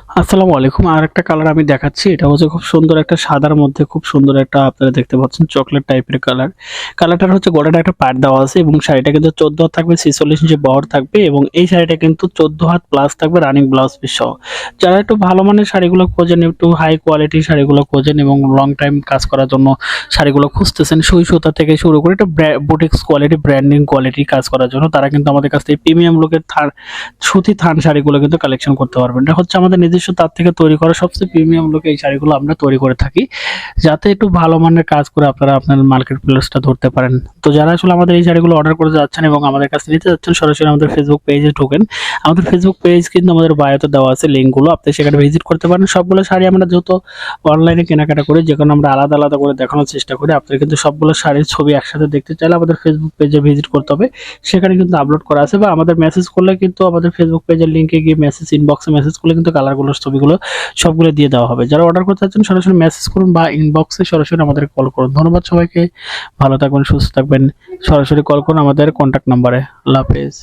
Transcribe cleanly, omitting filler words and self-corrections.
আসসালামু আলাইকুম। আরেকটা কালার আমি দেখাচ্ছি। এটা হচ্ছে খুব সুন্দর একটা সাদার মধ্যে খুব সুন্দর একটা আপনারা দেখতে পাচ্ছেন চকোলেট টাইপের কালার। কালারটার হচ্ছে গলাটা একটা পাড় দেওয়া আছে এবং শাড়িটা কিন্তু ১৪ হাত থাকবে, ৪৬ ইঞ্চি বহর থাকবে এবং এই শাড়িটা কিন্তু ১৪ হাত প্লাস থাকবে রানিং ব্লাউজ পিস সহ। যারা একটু ভালো মানের শাড়িগুলো খোঁজেন, একটু হাই কোয়ালিটির শাড়িগুলো খোঁজেন এবং লং টাইম কাজ করার জন্য শাড়িগুলো খুঁজতেছেন, সুই সুতা থেকে শুরু করে একটা বুটিক্স কোয়ালিটি, ব্র্যান্ডিং কোয়ালিটি কাজ করার জন্য তারা কিন্তু আমাদের কাছ থেকে প্রিমিয়াম লুকের সুতি থান শাড়িগুলো কিন্তু কালেকশন করতে পারবেন। এটা হচ্ছে আমাদের নিজস্ব তার থেকে তৈরি করা সবচেয়ে প্রিমিয়াম লুকে এই শাড়িগুলো আমরা তৈরি করে থাকি, যাতে একটু ভালো মানের কাজ করে আপনারা আপনার মার্কেট প্লেসটা ধরতে পারেন। তো যারা আসলে আমাদের এই শাড়িগুলো অর্ডার করে যাচ্ছেন এবং আমাদের কাছে নিতে যাচ্ছেন, সরাসরি আমাদের ফেসবুক পেজে ঢোকেন। আমাদের ফেসবুক পেজ কিন্তু আমাদের বায়োতে দেওয়া আছে লিঙ্কগুলো, আপনি সেখানে ভিজিট করতে পারেন। সবগুলো শাড়ি আমরা যেহেতু অনলাইনে কেনাকাটা করি, যেখানে আমরা আলাদা আলাদা করে দেখানোর চেষ্টা করি, আপনারা কিন্তু সবগুলো শাড়ির ছবি একসাথে দেখতে চাইলে আমাদের ফেসবুক পেজে ভিজিট করতে হবে। সেখানে কিন্তু আপলোড করা আছে, বা আমাদের মেসেজ করলে কিন্তু আমাদের ফেসবুক পেজের লিংকে গিয়ে মেসেজ ইনবক্সে মেসেজ করলে কিন্তু কালারগুলোর ছবিগুলো সবগুলো দিয়ে দেওয়া হবে। যারা অর্ডার করতে চাচ্ছেন সরাসরি মেসেজ করুন বা ইনবক্সে সরাসরি আমাদের কল করুন। ধন্যবাদ সবাইকে, ভালো থাকবেন, সুস্থ থাকবেন। সরাসরি কল করুন আমাদের কন্ট্যাক্ট নাম্বারে। আল্লাহ হাফেজ।